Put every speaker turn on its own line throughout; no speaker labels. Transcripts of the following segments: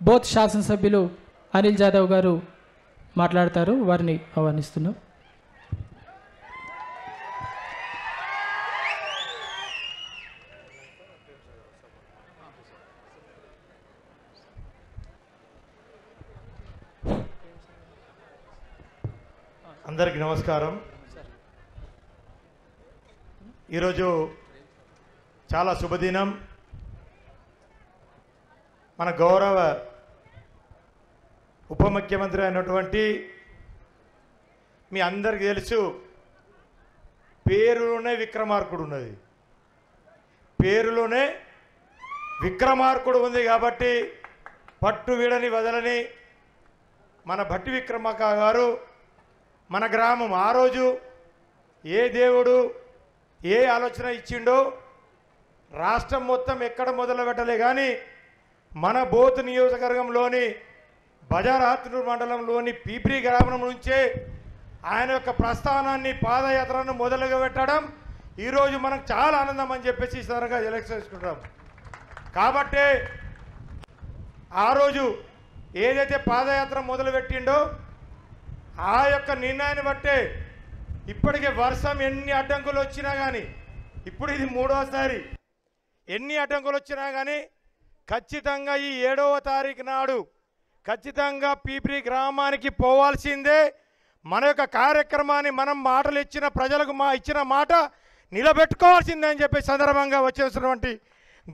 Both శాసనసభ్యులు అనిల్ జాదవ్ గారు మాట్లాడతారు. వారిని ఆహ్వానిస్తున్నాం.
అందరికీ నమస్కారం. ఈరోజు చాలా శుభదినం. మన గౌరవ ఉప ముఖ్యమంత్రి అయినటువంటి మీ అందరికీ తెలుసు, పేరులోనే విక్రమార్కుడు ఉన్నది. పేరులోనే విక్రమార్కుడు ఉంది కాబట్టి పట్టు వీడని వదలని మన భట్టి విక్రమార్క గారు మన గ్రామం ఆ రోజు ఏ దేవుడు ఏ ఆలోచన ఇచ్చిండో రాష్ట్రం మొత్తం ఎక్కడ మొదలు పెట్టలే కానీ మన బోత్ నియోజకవర్గంలోని బజారాత్నూరు మండలంలోని పీప్రి గ్రామం నుంచే ఆయన యొక్క ప్రస్థానాన్ని పాదయాత్రను మొదలుగా పెట్టడం ఈరోజు మనకు చాలా ఆనందం అని చెప్పేసి సరగా ఎలక్షన్ చేసుకుంటాం. కాబట్టి ఆ రోజు ఏదైతే పాదయాత్ర మొదలుపెట్టిండో ఆ యొక్క నిర్ణయాన్ని బట్టే ఇప్పటికే వర్షం ఎన్ని అడ్డంకులు వచ్చినా కానీ, ఇప్పుడు ఇది 3వసారి, ఎన్ని అడ్డంకులు వచ్చినా కానీ ఖచ్చితంగా ఈ 7వ తారీఖు నాడు ఖచ్చితంగా పీప్రి గ్రామానికి పోవాల్సిందే. మన యొక్క కార్యక్రమాన్ని మనం మాటలు ఇచ్చిన ప్రజలకు ఇచ్చిన మాట నిలబెట్టుకోవాల్సిందే అని చెప్పి సందర్భంగా వచ్చేసినటువంటి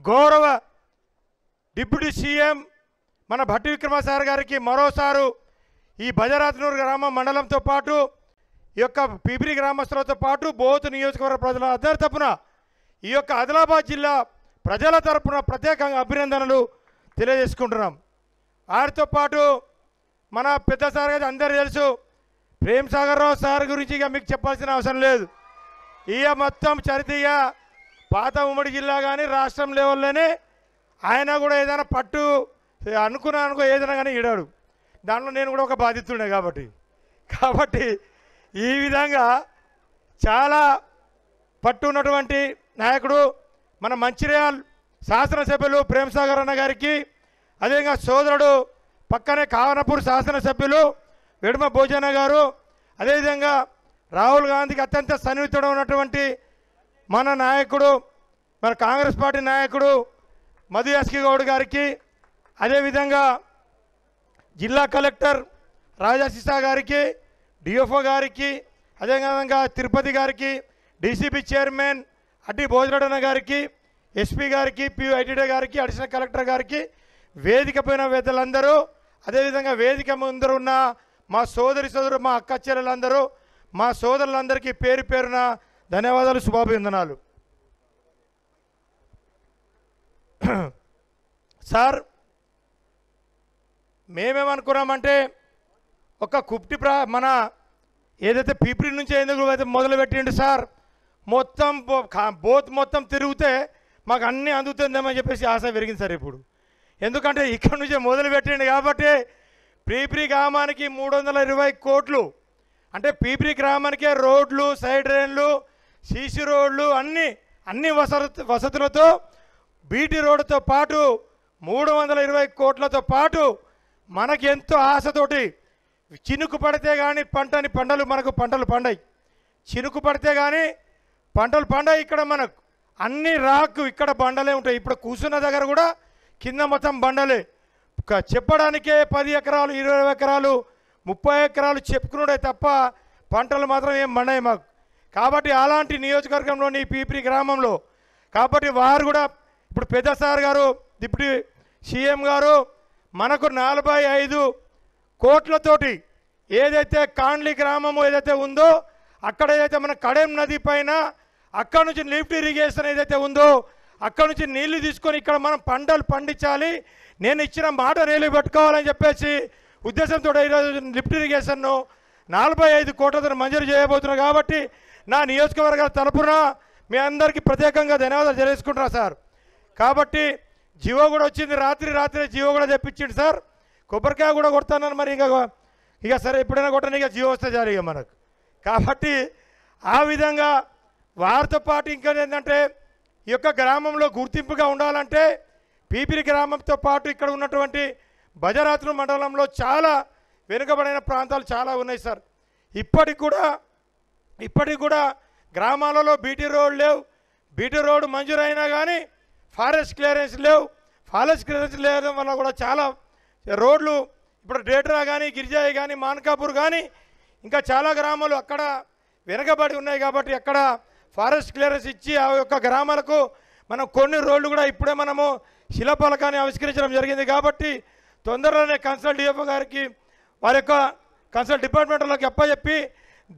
గౌరవ డిప్యూటీ సీఎం మన భట్టి విక్రమార్క సార్ గారికి మరోసారి ఈ బజారాత్నూరు గ్రామం మండలంతో పాటు ఈ యొక్క పీప్రి గ్రామస్తులతో పాటు బోత్ నియోజకవర్గ ప్రజల అందరి తరపున ఈ యొక్క ఆదిలాబాద్ జిల్లా ప్రజల తరపున ప్రత్యేకంగా అభినందనలు తెలియజేసుకుంటున్నాం. వారితో పాటు మన పెద్ద సార్ గారు అందరూ తెలుసు, ప్రేమ్ సాగర్ రావు సార్ గురించి ఇక మీకు చెప్పాల్సిన అవసరం లేదు. ఇక మొత్తం చరిత్ర పాత ఉమ్మడి జిల్లా కానీ రాష్ట్రం లెవెల్లోనే ఆయన కూడా ఏదైనా పట్టు అనుకో ఏదైనా కానీ ఇడాడు. దాంట్లో నేను కూడా ఒక బాధితుడే కాబట్టి ఈ విధంగా చాలా పట్టు ఉన్నటువంటి నాయకుడు మన మంచిర్యాల శాసనసభ్యులు ప్రేమ్ సాగర్ అన్న గారికి, అదేవిధంగా సోదరుడు పక్కనే కావనపూర్ శాసనసభ్యులు వెడుమ భోజన గారు, అదేవిధంగా రాహుల్ గాంధీకి అత్యంత సన్నిహితుడు ఉన్నటువంటి మన నాయకుడు మన కాంగ్రెస్ పార్టీ నాయకుడు మధు యాస్కి గౌడ్ గారికి, అదేవిధంగా జిల్లా కలెక్టర్ రాజాశిషా గారికి, డిఎఫ్ఓ గారికి, అదేవిధంగా తిరుపతి గారికి, డీసీపీ చైర్మన్ అడ్డి భోజనడన్న గారికి, ఎస్పీ గారికి, పిఐటీడీ గారికి, అడిషనల్ కలెక్టర్ గారికి, వేదిక పైన పెద్దలందరూ, అదేవిధంగా వేదిక ముందర ఉన్న మా సోదరులు మా అక్క చెల్లెలందరూ మా సోదరులందరికీ పేరు పేరున ధన్యవాదాలు, శుభాభివందనాలు. సార్, మేమేమనుకున్నామంటే ఒక మన ఏదైతే పీప్రి నుంచి ఎందుకు అయితే మొదలుపెట్టిండు సార్, మొత్తం బోత్ మొత్తం తిరిగితే మాకు అన్నీ అందుతుందేమని చెప్పేసి ఆశ పెరిగింది సార్ ఇప్పుడు. ఎందుకంటే ఇక్కడ నుంచే మొదలుపెట్టిండు కాబట్టి పీప్రి గ్రామానికి 320 కోట్లు, అంటే పీప్రి గ్రామానికే రోడ్లు, సైడ్ డ్రైన్లు, సీసీ రోడ్లు అన్ని వసతులతో బీటీ రోడ్డుతో పాటు 320 కోట్లతో పాటు మనకి ఎంతో ఆశతోటి చినుకు పడితే కానీ మనకు పంటలు పండాయి. చినుకు పడితే కానీ పంటలు పండాయి. ఇక్కడ మనకు అన్ని రాకు ఇక్కడ బండలే ఉంటాయి. ఇప్పుడు కూర్చున్న దగ్గర కూడా కింద మొత్తం బండలే. చెప్పడానికే 10 ఎకరాలు 20 ఎకరాలు 30 ఎకరాలు చెప్పుకున్నాడే తప్ప పంటలు మాత్రం ఏం పండాయి మాకు. కాబట్టి అలాంటి నియోజకవర్గంలోని పీప్రి గ్రామంలో కాబట్టి వారు కూడా ఇప్పుడు పెద్ద సార్ గారు డిప్యూటీ సీఎం గారు మనకు 45 కోట్లతోటి ఏదైతే కాండ్లి గ్రామము ఏదైతే ఉందో అక్కడ ఏదైతే మన కడెం నది పైన అక్కడ నుంచి లిఫ్ట్ ఇరిగేషన్ ఏదైతే ఉందో అక్కడ నుంచి నీళ్లు తీసుకొని ఇక్కడ మనం పంటలు పండించాలి, నేను ఇచ్చిన మాట నిలబెట్టుకోవాలని చెప్పేసి ఉద్దేశంతో ఈరోజు లిఫ్ట్ ఇరిగేషన్ను 45 కోట్లతో మంజూరు చేయబోతున్నారు. కాబట్టి నా నియోజకవర్గాల తరపున మీ అందరికీ ప్రత్యేకంగా ధన్యవాదాలు తెలియజేసుకుంటున్నా సార్. కాబట్టి జివో కూడా వచ్చింది, రాత్రి జివో కూడా తెప్పించింది సార్. కొబ్బరికాయ కూడా కొడతానని మరి ఇక సరే ఎప్పుడైనా కొట్టని ఇక జివో వస్తే చాలు ఇక మనకు. కాబట్టి ఆ విధంగా వారితో పాటు ఇంకా ఏంటంటే ఈ యొక్క గ్రామంలో గుర్తింపుగా ఉండాలంటే పీపిరి గ్రామంతో పాటు ఇక్కడ ఉన్నటువంటి భజరాత్రి మండలంలో చాలా వెనుకబడిన ప్రాంతాలు చాలా ఉన్నాయి సార్. ఇప్పటికి కూడా గ్రామాలలో బీటీ రోడ్ లేవు. బీటీ రోడ్డు మంజూరైనా కానీ ఫారెస్ట్ క్లియరెన్స్ లేవు. ఫారెస్ట్ క్లియరెన్స్ లేవడం వల్ల కూడా చాలా రోడ్లు ఇప్పుడు డేటరా కానీ గిరిజాయి కానీ మాన్కాపూర్ కానీ ఇంకా చాలా గ్రామాలు అక్కడ వెనకబడి ఉన్నాయి. కాబట్టి అక్కడ ఫారెస్ట్ క్లియరెన్స్ ఇచ్చి ఆ యొక్క గ్రామాలకు మనం కొన్ని రోడ్లు కూడా ఇప్పుడే మనము శిలాఫలకాన్ని ఆవిష్కరించడం జరిగింది. కాబట్టి తొందరలోనే కన్సల్ట్ డిఎఫ్ఓ గారికి వారి యొక్క కన్సల్ట్ డిపార్ట్మెంట్లోకి అప్పచెప్పి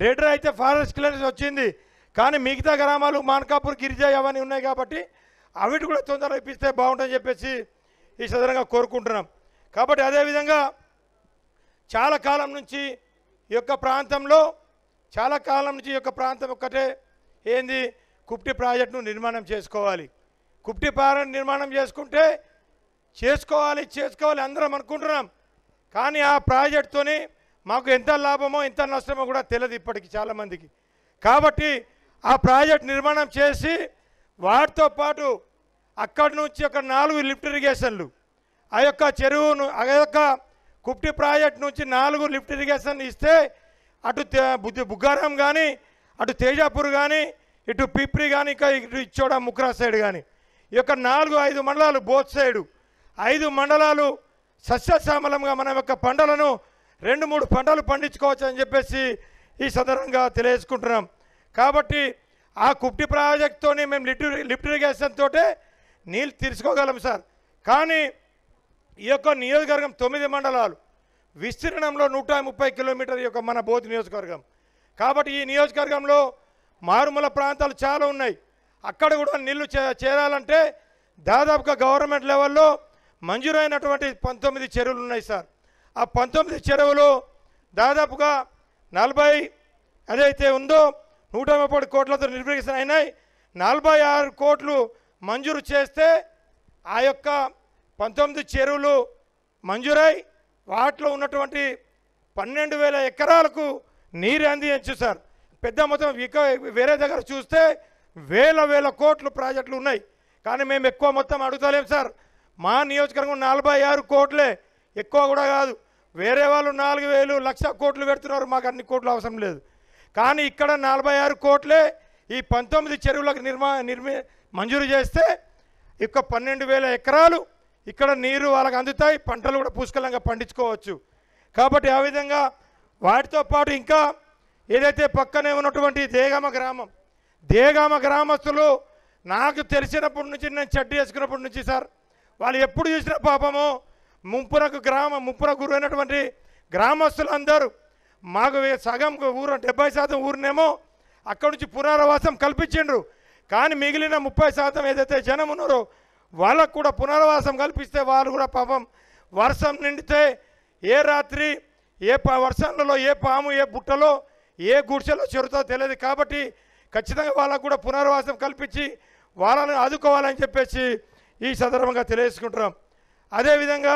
డేటరా అయితే ఫారెస్ట్ క్లియరెన్స్ వచ్చింది, కానీ మిగతా గ్రామాలు మాన్కాపూర్ గిరిజాయి అవన్నీ ఉన్నాయి కాబట్టి అవిటి కూడా తొందరగా ఇప్పిస్తే బాగుంటుందని చెప్పేసి ఈ సదరంగా కోరుకుంటున్నాం. కాబట్టి అదేవిధంగా చాలా కాలం నుంచి ఈ యొక్క ప్రాంతం ఒక్కటే ఏంది, కుప్టి ప్రాజెక్టును నిర్మాణం చేసుకోవాలి. కుప్టి ప్రాజెక్టు నిర్మాణం చేసుకోవాలి అందరం అనుకుంటున్నాం. కానీ ఆ ప్రాజెక్టుతోని మాకు ఎంత లాభమో ఎంత నష్టమో కూడా తెలియదు ఇప్పటికి చాలామందికి. కాబట్టి ఆ ప్రాజెక్ట్ నిర్మాణం చేసి వాటితో పాటు అక్కడి నుంచి ఒక 4 లిఫ్ట్ ఇరిగేషన్లు ఆ యొక్క చెరువును ఆ యొక్క కుప్టి ప్రాజెక్ట్ నుంచి 4 లిఫ్ట్ ఇరిగేషన్ ఇస్తే అటు బుగ్గారం కానీ అటు తేజాపూర్ కానీ ఇటు పిప్రి కానీ ఇంకా ఇటు ఇచ్చోడ ముక్రా సైడ్ కానీ ఈ యొక్క 4-5 మండలాలు బోత్ సైడు 5 మండలాలు సస్యశ్యామలంగా మన యొక్క పంటలను 2-3 పంటలు పండించుకోవచ్చు అని చెప్పేసి ఈ సందర్భంగా తెలియజేసుకుంటున్నాం. కాబట్టి ఆ కుప్టి ప్రాజెక్టుతోనే మేము లిఫ్ట్ ఇరిగేషన్ తోటే నీళ్ళు తీసుకోగలం సార్. కానీ ఈ యొక్క నియోజకవర్గం 9 మండలాలు విస్తీర్ణంలో 130 కిలోమీటర్ల యొక్క మన బోధ్ నియోజకవర్గం. కాబట్టి ఈ నియోజకవర్గంలో మారుమూల ప్రాంతాలు చాలా ఉన్నాయి. అక్కడ కూడా నీళ్లు చేరాలంటే దాదాపుగా గవర్నమెంట్ లెవెల్లో మంజూరైనటువంటి 19 చెరువులు ఉన్నాయి సార్. ఆ 19 చెరువులు దాదాపుగా 40 అదైతే ఉందో 130 కోట్లతో నిర్వహించిన అయినాయి. 46 కోట్లు మంజూరు చేస్తే ఆ యొక్క 19 చెరువులు మంజూరై వాటిలో ఉన్నటువంటి 12,000 ఎకరాలకు నీరు అందించు సార్. పెద్ద మొత్తం వేరే దగ్గర చూస్తే వేల కోట్లు ప్రాజెక్టులు ఉన్నాయి. కానీ మేము ఎక్కువ మొత్తం అడుగుతలేం సార్. మా నియోజకవర్గం 46 కోట్లే, ఎక్కువ కూడా కాదు. వేరే వాళ్ళు 4,000 లక్ష కోట్లు పెడుతున్నారు, మాకు అన్ని కోట్లు అవసరం లేదు. కానీ ఇక్కడ 46 కోట్లే ఈ 19 చెరువులకు మంజూరు చేస్తే ఇక 12,000 ఎకరాలు ఇక్కడ నీరు వాళ్ళకి అందుతాయి, పంటలు కూడా పుష్కలంగా పండించుకోవచ్చు. కాబట్టి ఆ విధంగా వాటితో పాటు ఇంకా ఏదైతే పక్కనే ఉన్నటువంటి దేగామ గ్రామస్తులు నాకు తెలిసినప్పటి నుంచి నేను చెడ్డు వేసుకున్నప్పటి నుంచి సార్ వాళ్ళు ఎప్పుడు చూసిన పాపము ముంపునకు గురైనటువంటి గ్రామస్తులందరూ మాకు సగం ఊరు 70% ఊరినేమో అక్కడి నుంచి పునరావాసం కల్పించిండ్రు. కానీ మిగిలిన 30% ఏదైతే జనం ఉన్నారో వాళ్ళకు కూడా పునరావాసం కల్పిస్తే వాళ్ళు కూడా పాపం వర్షం నిండితే ఏ రాత్రి వర్షంలో ఏ పాము ఏ బుట్టలో ఏ గుడిసెలో చెరుతో తెలియదు. కాబట్టి ఖచ్చితంగా వాళ్ళకు కూడా పునరావాసం కల్పించి వాళ్ళని ఆదుకోవాలని చెప్పేసి ఈ సందర్భంగా తెలియజేసుకుంటున్నాం. అదేవిధంగా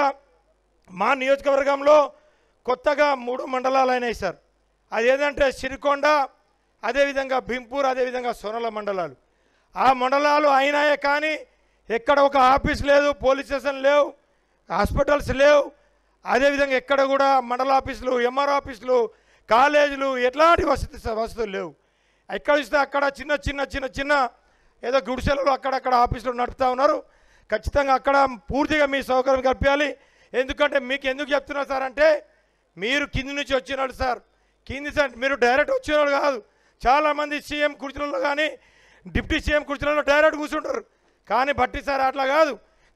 మా నియోజకవర్గంలో కొత్తగా 3 మండలాలు అయినాయి సార్. అదేంటంటే సిరికొండ, అదేవిధంగా భీంపూర్, అదేవిధంగా సోనల మండలాలు. ఆ మండలాలు అయినాయే కానీ ఎక్కడ ఒక ఆఫీస్ లేదు, పోలీస్ స్టేషన్ లేవు, హాస్పిటల్స్ లేవు. అదేవిధంగా ఎక్కడ కూడా మండల ఆఫీసులు, ఎంఆర్ఓ ఆఫీసులు, కాలేజీలు ఎట్లాంటి వసతులు లేవు. ఎక్కడ చూస్తే అక్కడ చిన్న ఏదో గుడిసెలలో అక్కడక్కడ ఆఫీసులు నడుపుతూ ఉన్నారు. ఖచ్చితంగా అక్కడ పూర్తిగా మీ సౌకర్యం కల్పించాలి. ఎందుకంటే మీకు ఎందుకు చెప్తున్నా సార్ అంటే మీరు కింది నుంచి వచ్చినాడు సార్. మీరు డైరెక్ట్ వచ్చినాడు కాదు. చాలామంది సీఎం కుర్చీలలో కానీ డిప్యూటీ సీఎం కుర్చీలలో డైరెక్ట్ కూర్చుంటారు. కానీ బట్టి సార్ అట్లా కాదు.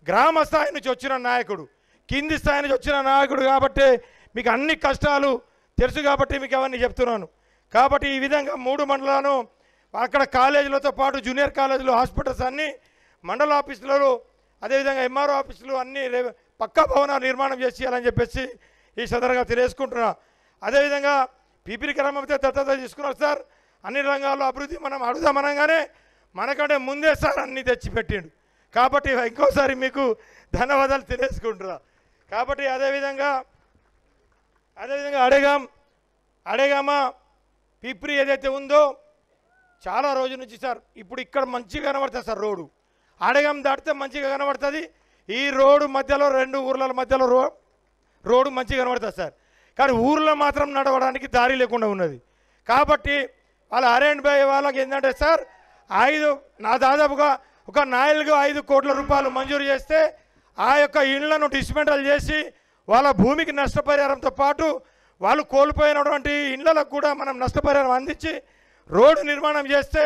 గ్రామ స్థాయి నుంచి వచ్చిన నాయకుడు, కింది స్థాయి నుంచి వచ్చిన నాయకుడు కాబట్టి మీకు అన్ని కష్టాలు తెలుసు కాబట్టి మీకు అవన్నీ చెప్తున్నాను. కాబట్టి ఈ విధంగా 3 మండలాలను అక్కడ కాలేజీలతో పాటు జూనియర్ కాలేజీలు, హాస్పిటల్స్ అన్నీ, మండల ఆఫీసులలో, అదేవిధంగా ఎంఆర్ఓ ఆఫీసులు అన్నీ పక్కా భవనాలు నిర్మాణం చేసేయాలని చెప్పేసి ఈ సందర్భంగా తెలియజేసుకుంటున్నా. అదేవిధంగా పీపీరి గ్రామం అయితే దత్తత తీసుకున్నారు సార్. అన్ని రంగాల్లో అభివృద్ధి మనం అడుగుదామనగానే మనకంటే ముందే సార్ అన్నీ తెచ్చిపెట్టిండు. కాబట్టి ఇంకోసారి మీకు ధన్యవాదాలు తెలియజేసుకుంటున్నా. కాబట్టి అదేవిధంగా అడేగామ పీప్రి ఏదైతే ఉందో చాలా రోజుల నుంచి సార్ ఇప్పుడు ఇక్కడ మంచిగా కనబడుతుంది సార్. రోడ్డు అడేగామ దాటితే మంచిగా కనబడుతుంది. ఈ రోడ్డు మధ్యలో 2 ఊర్ల మధ్యలో రోడ్డు మంచిగా కనబడుతుంది సార్. కానీ ఊర్లో మాత్రం నడవడానికి దారి లేకుండా ఉన్నది. కాబట్టి వాళ్ళ R&B వాళ్ళకి ఏంటంటే సార్ నా దాదాపుగా ఒక 4-5 కోట్ల రూపాయలు మంజూరు చేస్తే ఆ యొక్క ఇళ్లను డిస్మెంటల్ చేసి వాళ్ళ భూమికి నష్టపరిహారంతో పాటు వాళ్ళు కోల్పోయినటువంటి ఇళ్లకు కూడా మనం నష్టపరిహారం అందించి రోడ్డు నిర్మాణం చేస్తే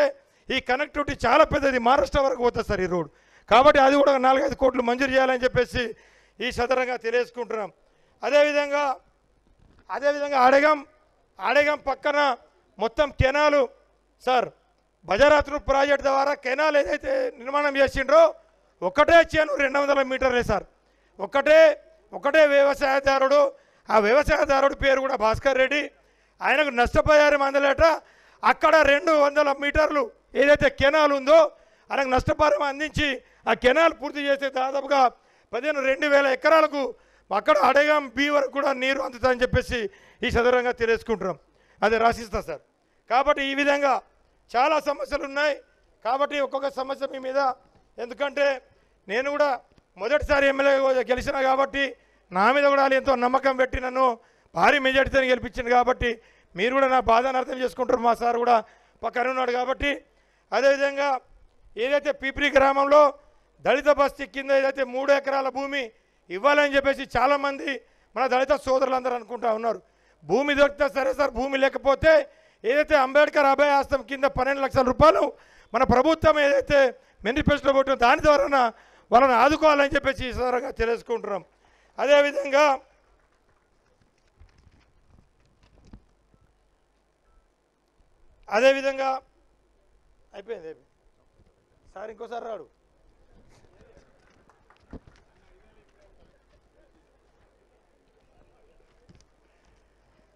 ఈ కనెక్టివిటీ చాలా పెద్దది, మహారాష్ట్ర వరకు పోతుంది సార్ ఈ రోడ్డు. కాబట్టి అది కూడా 4-5 కోట్లు మంజూరు చేయాలని చెప్పేసి ఈ సదరంగా తెలియజేసుకుంటున్నాం. అదేవిధంగా ఆడగం పక్కన మొత్తం కెనాలు సార్ బజారాత్రు ప్రాజెక్ట్ ద్వారా కెనాల్ ఏదైతే నిర్మాణం చేసిండ్రో ఒకటే చేను 200 మీటర్లే సార్. ఒకటే వ్యవసాయదారుడు, ఆ వ్యవసాయదారుడు పేరు కూడా భాస్కర్ రెడ్డి. ఆయనకు నష్టపరిహారం అందలేట. అక్కడ 200 మీటర్లు ఏదైతే కెనాల్ ఉందో ఆయనకు నష్టపరిహారం అందించి ఆ కెనాల్ పూర్తి చేస్తే దాదాపుగా 2,000 ఎకరాలకు అక్కడ అడగం బి వరకు కూడా నీరు అందుతుందని చెప్పేసి ఈ సదరంగా తెలియజేసుకుంటున్నాం. అది రాసిస్తా సార్. కాబట్టి ఈ విధంగా చాలా సమస్యలు ఉన్నాయి. కాబట్టి ఒక్కొక్క సమస్య మీ మీద, ఎందుకంటే నేను కూడా మొదటిసారి ఎమ్మెల్యే గెలిచిన కాబట్టి నా మీద కూడా వాళ్ళు ఎంతో నమ్మకం పెట్టి నన్ను భారీ మెజార్టీతో గెలిపించింది. కాబట్టి మీరు కూడా నా బాధను అర్థం చేసుకుంటారు. మా సార్ కూడా పక్కన ఉన్నాడు కాబట్టి. అదేవిధంగా ఏదైతే పీప్రి గ్రామంలో దళిత బస్తీ కింద ఏదైతే 3 ఎకరాల భూమి ఇవ్వాలని చెప్పేసి చాలామంది మన దళిత సోదరులందరూ అనుకుంటా ఉన్నారు. భూమి దొరికితే సరే సార్, భూమి లేకపోతే ఏదైతే అంబేద్కర్ అభయ హస్తం కింద 12 లక్షల రూపాయలు మన ప్రభుత్వం ఏదైతే మేనిఫెస్టో పెట్టిన దాని ద్వారా వాళ్ళని ఆదుకోవాలని చెప్పేసి ఈ సదరంగా తెలుసుకుంటున్నాం. అదేవిధంగా అయిపోయింది సార్, ఇంకోసారి రాడు.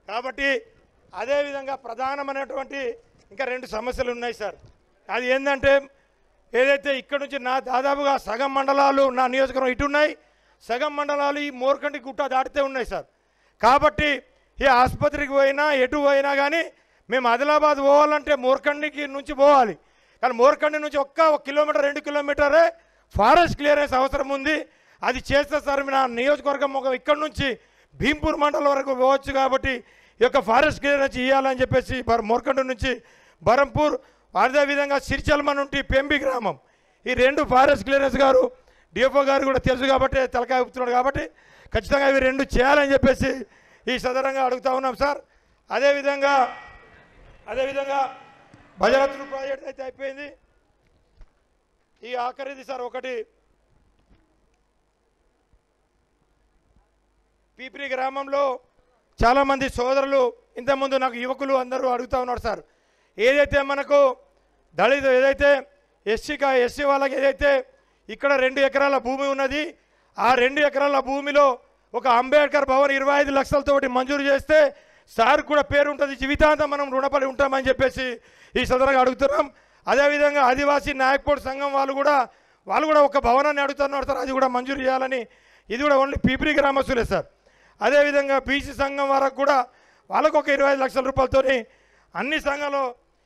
కాబట్టి అదేవిధంగా ప్రధానమైనటువంటి ఇంకా 2 సమస్యలు ఉన్నాయి సార్. అది ఏంటంటే ఏదైతే ఇక్కడ నుంచి నా దాదాపుగా సగం మండలాలు నా నియోజకవర్గం ఇటు ఉన్నాయి, సగం మండలాలు ఈ మోర్కండి గుట్ట దాటితే ఉన్నాయి సార్. కాబట్టి ఈ ఆసుపత్రికి పోయినా ఎటు పోయినా కానీ మేము ఆదిలాబాద్ పోవాలంటే మోర్కండికి నుంచి పోవాలి. కానీ మోర్కండి నుంచి 1 కిలోమీటర్ 2 కిలోమీటరే ఫారెస్ట్ క్లియరెన్స్ అవసరం ఉంది. అది చేస్తే సార్ నా నియోజకవర్గం ఇక్కడ నుంచి భీంపూర్ మండలం వరకు పోవచ్చు. కాబట్టి ఈ యొక్క ఫారెస్ట్ క్లియరెన్స్ ఇవ్వాలని చెప్పేసి మోర్కండి నుంచి బరంపూర్, అదేవిధంగా సిరిచల్మ నుండి పెంబి గ్రామం, ఈ 2 ఫారెస్ట్ క్లియరెన్స్ గారు డిఎఫ్ఓ గారు కూడా తెలుసు కాబట్టి తలకాయ ఊపుతున్నాడు. కాబట్టి ఖచ్చితంగా ఇవి 2 చేయాలని చెప్పేసి ఈ సదరంగా అడుగుతా ఉన్నాం సార్. అదేవిధంగా బజారాత్రు ప్రాజెక్ట్ అయితే అయిపోయింది. ఈ ఆఖరిది సార్ ఒకటి పీప్రి గ్రామంలో చాలామంది సోదరులు ఇంతకుముందు నాకు యువకులు అందరూ అడుగుతూ ఉన్నారు సార్. ఏదైతే మనకు దళిత ఏదైతే ఎస్సీ వాళ్ళకి ఏదైతే ఇక్కడ 2 ఎకరాల భూమి ఉన్నది, ఆ 2 ఎకరాల భూమిలో ఒక అంబేద్కర్ భవన్ 25 లక్షలతోటి మంజూరు చేస్తే సార్ కూడా పేరు ఉంటుంది, జీవితాంతం మనం రుణపడి ఉంటామని చెప్పేసి ఈ సదరంగా అడుగుతున్నాం. అదేవిధంగా ఆదివాసీ నాయక్పోర్ట్ సంఘం వాళ్ళు కూడా ఒక భవనాన్ని అడుగుతున్నారు సార్, అది కూడా మంజూరు చేయాలని. ఇది కూడా ఓన్లీ పీప్రి గ్రామస్తులే సార్. అదేవిధంగా బీసీ సంఘం వరకు కూడా వాళ్ళకు ఒక 25 లక్షల రూపాయలతో అన్ని సంఘాలు,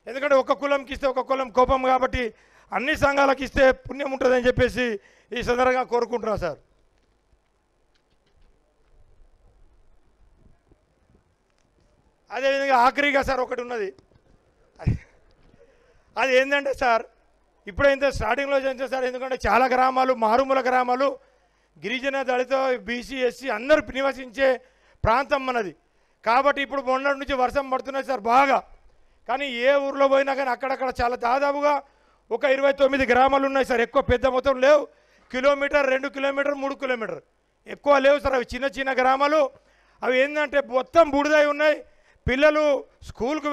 ఎందుకంటే ఒక కులంకి ఇస్తే ఒక కులం కోపం కాబట్టి అన్ని సంఘాలకు ఇస్తే పుణ్యం ఉంటుందని చెప్పేసి ఈ సందర్భంగా కోరుకుంటున్నాం సార్. అదేవిధంగా ఆఖరిగా సార్ ఒకటి ఉన్నది, అది ఏంటంటే సార్ ఇప్పుడైతే స్టార్టింగ్లో చేస్తే సార్, ఎందుకంటే చాలా గ్రామాలు మారుమూల గ్రామాలు గిరిజన దళిత బీసీ ఎస్సీ అందరూ నివసించే ప్రాంతం మనది. కాబట్టి ఇప్పుడు మొన్నటి నుంచి వర్షం పడుతున్నాయి సార్ బాగా. కానీ ఏ ఊర్లో పోయినా కానీ అక్కడక్కడ చాలా దాదాపుగా ఒక 29 గ్రామాలు ఉన్నాయి సార్. ఎక్కువ పెద్ద మొత్తం లేవు, కిలోమీటర్ 2 కిలోమీటర్ 3 కిలోమీటర్ ఎక్కువ లేవు సార్. అవి చిన్న చిన్న గ్రామాలు. అవి ఏంటంటే మొత్తం బుడిదై ఉన్నాయి. పిల్లలు స్కూల్కి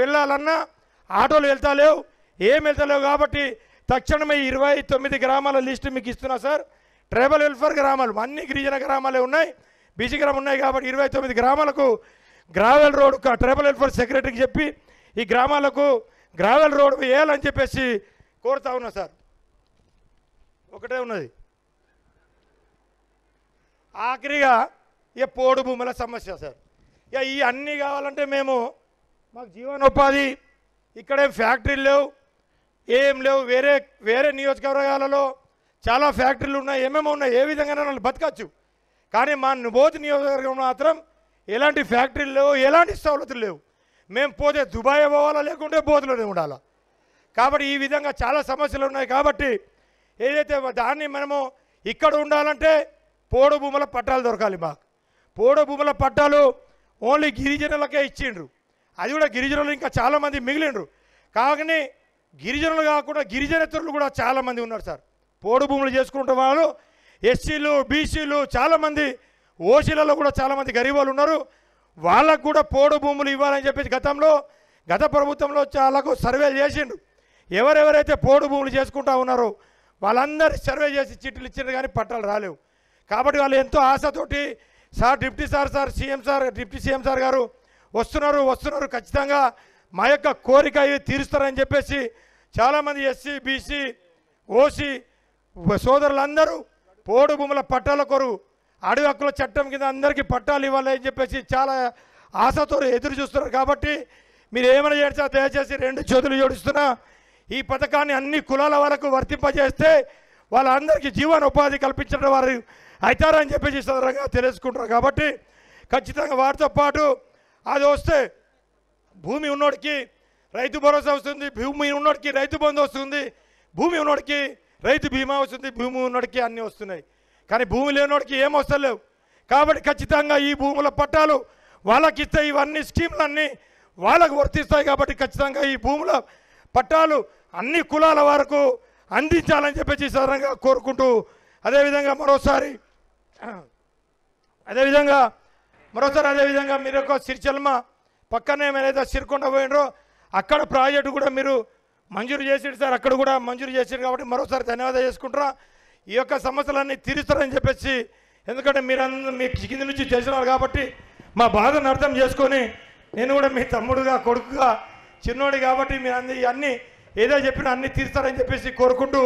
వెళ్ళాలన్నా ఆటోలు వెళ్తలేవు, ఏం వెళ్తలేవు. కాబట్టి తక్షణమే 29 గ్రామాల లిస్టు మీకు ఇస్తున్నా సార్. ట్రైబల్ వెల్ఫేర్ గ్రామాలు అన్ని గిరిజన గ్రామాలే ఉన్నాయి, బీసీ గ్రామం ఉన్నాయి. కాబట్టి 29 గ్రామాలకు గ్రావెల్ రోడ్ ట్రైబల్ వెల్ఫేర్ సెక్రటరీకి చెప్పి ఈ గ్రామాలకు గ్రావెల్ రోడ్ వేయాలని చెప్పేసి కోరుతా ఉన్నా సార్. ఒకటే ఉన్నది ఆఖరిగా ఇక పోడు భూముల సమస్య సార్. ఇక ఈ అన్నీ కావాలంటే మాకు జీవనోపాధి ఇక్కడేం ఫ్యాక్టరీలు లేవు, ఏం లేవు. వేరే నియోజకవర్గాలలో చాలా ఫ్యాక్టరీలు ఉన్నాయి, ఏమేమో ఉన్నాయి, ఏ విధంగా వాళ్ళు బతకచ్చు. కానీ మా బోధి నియోజకవర్గం మాత్రం ఎలాంటి ఫ్యాక్టరీలు లేవు, ఎలాంటి సవలతులు లేవు. మేము పోతే దుబాయ్ పోవాలా, లేకుంటే బోధలోనే ఉండాలా. కాబట్టి ఈ విధంగా చాలా సమస్యలు ఉన్నాయి. కాబట్టి ఏదైతే దాన్ని మనము ఇక్కడ ఉండాలంటే పోడు భూముల పట్టాలు దొరకాలి. మాకు పోడు భూముల పట్టాలు ఓన్లీ గిరిజనులకే ఇచ్చిండ్రు. అది కూడా గిరిజనులు ఇంకా చాలామంది మిగిలిండ్రు. కానీ గిరిజనులు కాకుండా గిరిజనేతరులు కూడా చాలామంది ఉన్నారు సార్. పోడు భూములు చేసుకుంటే వాళ్ళు ఎస్సీలు, బీసీలు, చాలామంది ఓసీలలో కూడా చాలామంది గరీబ్ వాళ్ళు ఉన్నారు. వాళ్ళకు కూడా పోడు భూములు ఇవ్వాలని చెప్పేసి గత ప్రభుత్వంలో చాలాకు సర్వేలు చేసిండ్రు. ఎవరెవరైతే పోడు భూములు చేసుకుంటా ఉన్నారో వాళ్ళందరూ సర్వే చేసి చిట్టులు ఇచ్చిండ్రు, కానీ పట్టాలు రాలేవు. కాబట్టి వాళ్ళు ఎంతో ఆశతోటి సార్ డిప్టీ సీఎం సార్ గారు వస్తున్నారు ఖచ్చితంగా మా యొక్క కోరిక తీరుస్తారని చెప్పేసి చాలామంది ఎస్సీ, బీసీ, ఓసీ సోదరులందరూ పోడు భూముల పట్టాల కొరకు అడవి హక్కుల చట్టం కింద అందరికీ పట్టాలు ఇవ్వాలని చెప్పేసి చాలా ఆశతో ఎదురు చూస్తున్నారు. కాబట్టి మీరు ఏమైనా చేస్తే దయచేసి 2 చేతులు జోడిస్తున్నా ఈ పథకాన్ని అన్ని కులాల వరకు వర్తింపజేస్తే వాళ్ళందరికీ జీవనోపాధి కల్పించడం వారు అవుతారని చెప్పేసి సందర్భంగా తెలుసుకుంటారు. కాబట్టి ఖచ్చితంగా వాటితో పాటు అది వస్తే భూమి ఉన్నోడికి రైతు భరోసా వస్తుంది, భూమి ఉన్నోడికి రైతు బంధు వస్తుంది, భూమి ఉన్నోడికి రైతు బీమా వస్తుంది, భూమి ఉన్నోడికి అన్నీ వస్తున్నాయి. కానీ భూమి లేనోడికి ఏం వస్తలేవు. కాబట్టి ఖచ్చితంగా ఈ భూముల పట్టాలు వాళ్ళకి ఇస్తే ఇవన్నీ స్కీములన్నీ వాళ్ళకు వర్తిస్తాయి. కాబట్టి ఖచ్చితంగా ఈ భూముల పట్టాలు అన్ని కులాల వరకు అందించాలని చెప్పేసి సదరంగా కోరుకుంటూ అదేవిధంగా మరోసారి మీరు ఒక సిరిచెల్మ పక్కనే ఏదైతే సిరికొండ పోయినరో అక్కడ ప్రాజెక్టు కూడా మీరు మంజూరు చేసిండు సార్. అక్కడ కూడా మంజూరు చేసిండు. కాబట్టి మరోసారి ధన్యవాదాలు చేసుకుంటారా. ఈ యొక్క సమస్యలన్నీ తీరుస్తారని చెప్పేసి, ఎందుకంటే మీరందరూ మీ కింది నుంచి చేసినారు కాబట్టి మా బాధను అర్థం చేసుకొని నేను కూడా మీ తమ్ముడుగా, కొడుకుగా, చిన్నోడి కాబట్టి మీరు అన్నీ ఏదో చెప్పినా అన్నీ తీరుస్తారని చెప్పేసి కోరుకుంటూ